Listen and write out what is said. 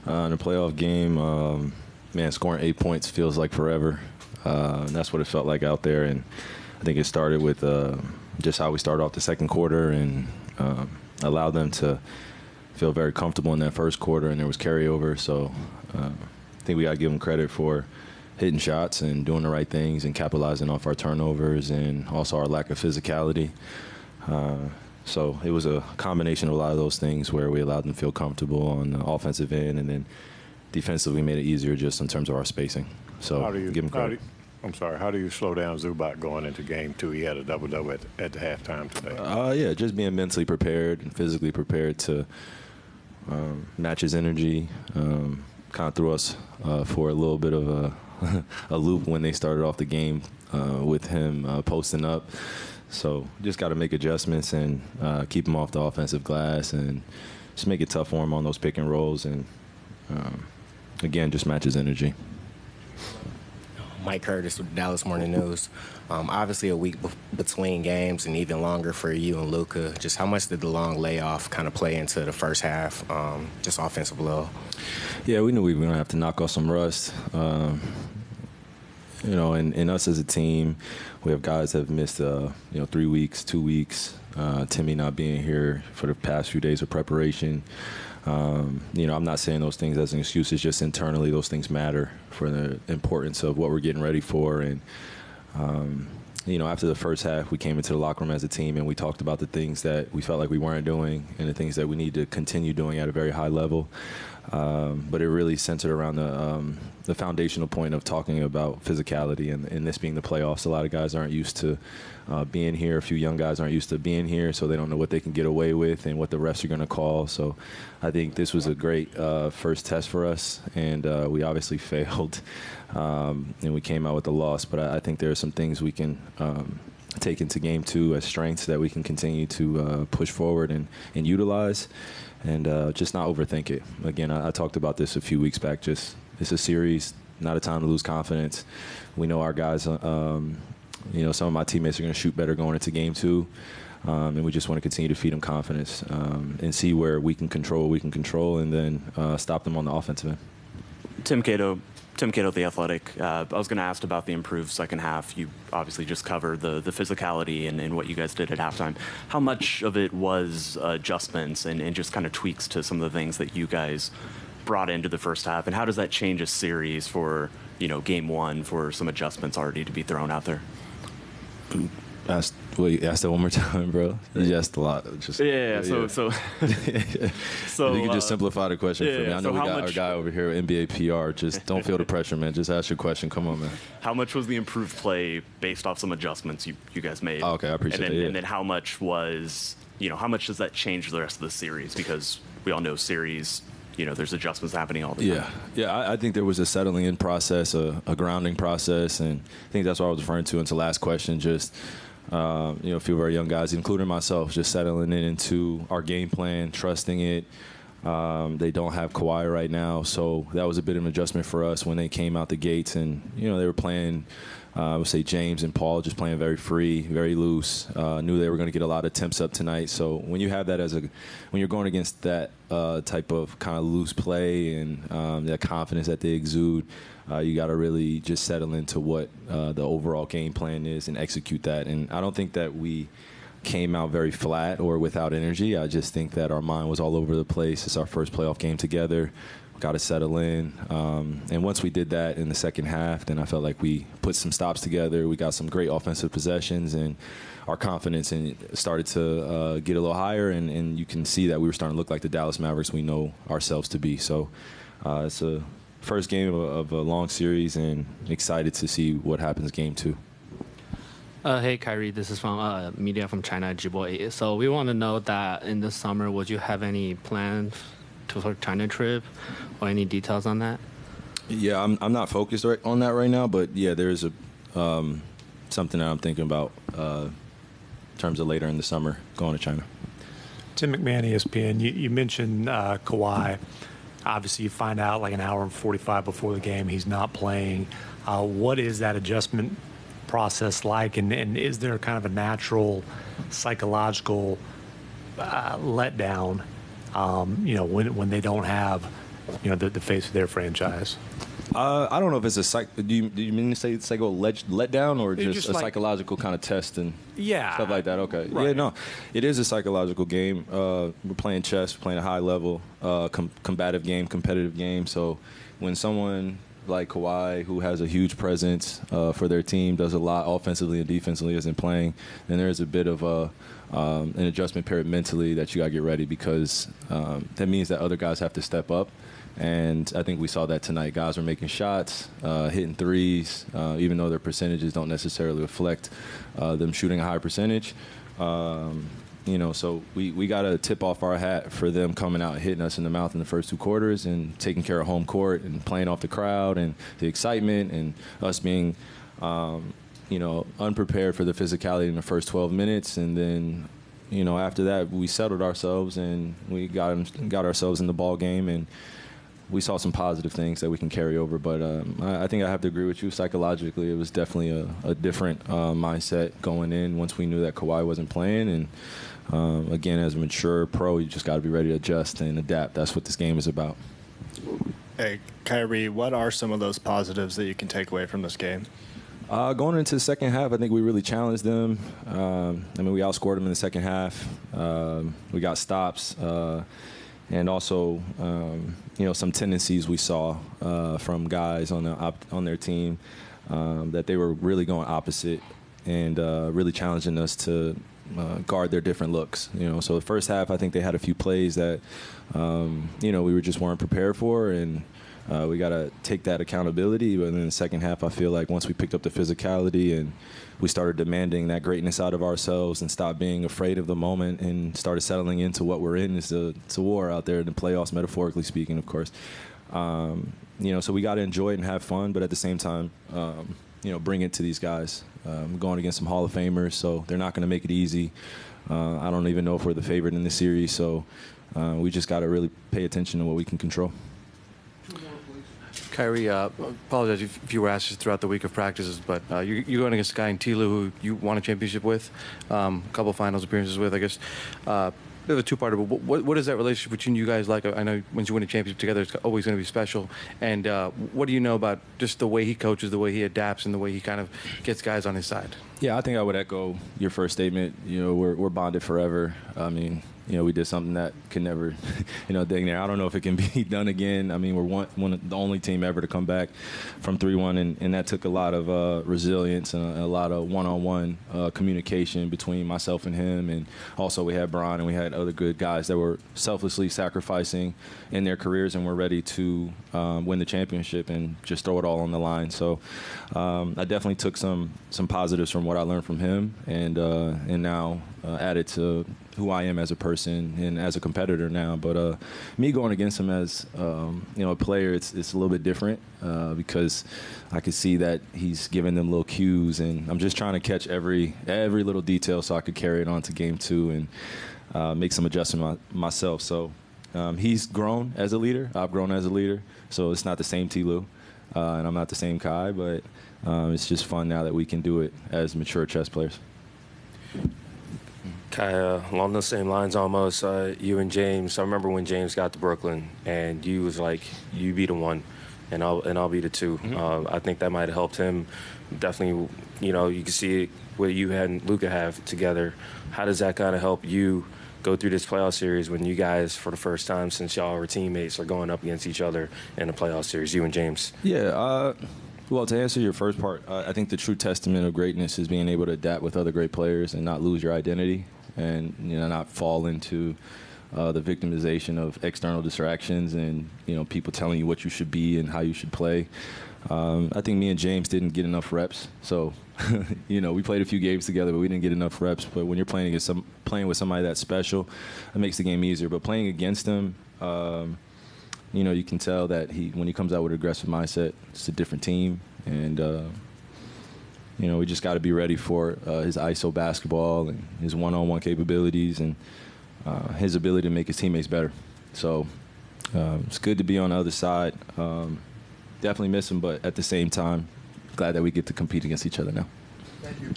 In a playoff game, man, scoring 8 points feels like forever. And that's what it felt like out there. And I think it started with just how we started off the second quarter and allowed them to feel very comfortable in that first quarter, and there was carryover. So I think we got to give them credit for hitting shots and doing the right things and capitalizing off our turnovers and also our lack of physicality. So it was a combination of a lot of those things where we allowed them to feel comfortable on the offensive end, and then defensively we made it easier just in terms of our spacing. So give them credit. How do you slow down Zubac going into game 2? He had a double-double at the halftime today. Yeah, just being mentally prepared and physically prepared to match his energy. Kind of threw us for a little bit of a loop when they started off the game with him posting up. So just got to make adjustments and keep him off the offensive glass and just make it tough for him on those pick and rolls and, again, just match his energy. Mike Curtis with Dallas Morning News. Obviously a week between games and even longer for you and Luka. Just how much did the long layoff kind of play into the first half, just offensive level? Yeah, we knew we were going to have to knock off some rust. You know, and us as a team, we have guys that have missed, 3 weeks, 2 weeks. Timmy not being here for the past few days of preparation. I'm not saying those things as an excuse. It's just internally those things matter for the importance of what we're getting ready for. And, after the first half, we came into the locker room as a team and we talked about the things that we felt like we weren't doing and the things that we need to continue doing at a very high level. But it really centered around the foundational point of talking about physicality and this being the playoffs. A lot of guys aren't used to being here. A few young guys aren't used to being here, so they don't know what they can get away with and what the refs are going to call. So I think this was a great first test for us, and we obviously failed, and we came out with a loss. But I think there are some things we can take into game 2 as strengths that we can continue to push forward and utilize. And just not overthink it. Again, I talked about this a few weeks back. Just it's a series, not a time to lose confidence. We know our guys. Some of my teammates are going to shoot better going into game 2, and we just want to continue to feed them confidence and see where we can control, and then stop them on the offensive end. Tim Cato, The Athletic. I was going to ask about the improved second half. You obviously just covered the physicality and what you guys did at halftime. How much of it was adjustments and just kind of tweaks to some of the things that you guys brought into the first half? And how does that change a series for, game 1 for some adjustments already to be thrown out there? Ask that one more time, bro. You asked a lot. So if you could just simplify the question for me. I know we got our guy over here at NBA PR. Just don't feel the pressure, man. Just ask your question. Come on, man. How much was the improved play based off some adjustments you guys made? Oh, okay, I appreciate it. And then how much was, how much does that change the rest of the series? Because we all know series, there's adjustments happening all the time. Yeah. I think there was a settling in process, a grounding process, and I think that's what I was referring to into the last question. Just a few of our young guys, including myself, just settling into our game plan, trusting it. They don't have Kawhi right now, so that was a bit of an adjustment for us when they came out the gates, and they were playing. I would say James and Paul just playing very free, very loose. Knew they were going to get a lot of attempts up tonight. So when you have that when you're going against that type of kind of loose play and that confidence that they exude, you got to really just settle into what the overall game plan is and execute that. And I don't think that we came out very flat or without energy. I just think that our mind was all over the place. It's our first playoff game together. Got to settle in. And once we did that in the second half, then I felt like we put some stops together. We got some great offensive possessions, and our confidence started to get a little higher, and you can see that we were starting to look like the Dallas Mavericks we know ourselves to be. So it's a first game of a long series, and excited to see what happens game 2. Hey, Kyrie, this is from media from China, Jibo. So we want to know that in the summer, would you have any plans for China trip or any details on that? Yeah, I'm not focused on that right now, but yeah, there's something that I'm thinking about in terms of later in the summer going to China. Tim McMahon, ESPN. You mentioned Kawhi. Obviously, you find out like an hour and 45 before the game he's not playing. What is that adjustment process like, and is there kind of a natural psychological letdown when they don't have the face of their franchise? I don't know if it's a do you mean to say it's like a let down or just a psychological kind of test and stuff like that? Okay. Right. Yeah, no. It is a psychological game. We're playing chess, we're playing a high level, combative game, competitive game. So when someone like Kawhi, who has a huge presence for their team, does a lot offensively and defensively, isn't playing, then there's a bit of an adjustment period mentally that you got to get ready, because that means that other guys have to step up. And I think we saw that tonight. Guys were making shots, hitting threes, even though their percentages don't necessarily reflect them shooting a high percentage. So we got to tip off our hat for them coming out and hitting us in the mouth in the first 2 quarters and taking care of home court and playing off the crowd and the excitement, and us being, unprepared for the physicality in the first 12 minutes. And then, after that, we settled ourselves and we got ourselves in the ball game, and we saw some positive things that we can carry over. But I think I have to agree with you. Psychologically, it was definitely a different mindset going in once we knew that Kawhi wasn't playing. And again, as a mature pro, you just got to be ready to adjust and adapt. That's what this game is about. Hey, Kyrie, what are some of those positives that you can take away from this game? Going into the second half, I think we really challenged them. We outscored them in the second half. We got stops. And also, some tendencies we saw from guys on their team that they were really going opposite and really challenging us to guard their different looks. So the first half, I think they had a few plays that we just weren't prepared for, and we got to take that accountability. But in the second half, I feel like once we picked up the physicality and we started demanding that greatness out of ourselves and stopped being afraid of the moment and started settling into what we're in. It's a war out there in the playoffs, metaphorically speaking, of course. So we got to enjoy it and have fun, but at the same time, bring it to these guys. Going against some Hall of Famers, so they're not going to make it easy. I don't even know if we're the favorite in the series, so we just got to really pay attention to what we can control. Kyrie, apologize if you were asked throughout the week of practices, but you're going against a guy in Ty Lue who you won a championship with, a couple finals appearances with, I guess. Bit of a two-parter, but what is that relationship between you guys like? I know once you win a championship together, it's always going to be special. And what do you know about just the way he coaches, the way he adapts, and the way he kind of gets guys on his side? Yeah, I think I would echo your first statement. We're bonded forever. We did something that could never, dang near. I don't know if it can be done again. We're one of the only team ever to come back from 3-1, and that took a lot of resilience and a lot of one-on-one communication between myself and him. And also we had Bron and we had other good guys that were selflessly sacrificing in their careers and were ready to win the championship and just throw it all on the line. So I definitely took some positives from what I learned from him, and now added to who I am as a person and as a competitor now. But me going against him as a player, it's a little bit different because I could see that he's giving them little cues, and I'm just trying to catch every little detail so I could carry it on to game 2 and make some adjustment myself. So he's grown as a leader. I've grown as a leader. So it's not the same Ty Lue, and I'm not the same Kai, but it's just fun now that we can do it as mature chess players. Kai, along those same lines almost, you and James, I remember when James got to Brooklyn and you was like, you be the one and I'll be the two. Mm-hmm. I think that might have helped him. Definitely, you can see it, what you and Luka have together. How does that kind of help you go through this playoff series when you guys, for the first time since y'all were teammates, are going up against each other in a playoff series, you and James? Yeah, well, to answer your first part, I think the true testament of greatness is being able to adapt with other great players and not lose your identity and not fall into the victimization of external distractions and people telling you what you should be and how you should play. I think me and James didn't get enough reps, so we played a few games together, but we didn't get enough reps. But when you're playing with somebody that's special, it makes the game easier. But playing against him, you can tell that when he comes out with an aggressive mindset, it's a different team, and we just got to be ready for his ISO basketball and his one-on-one capabilities and his ability to make his teammates better. So it's good to be on the other side. Definitely miss him, but at the same time, glad that we get to compete against each other now. Thank you.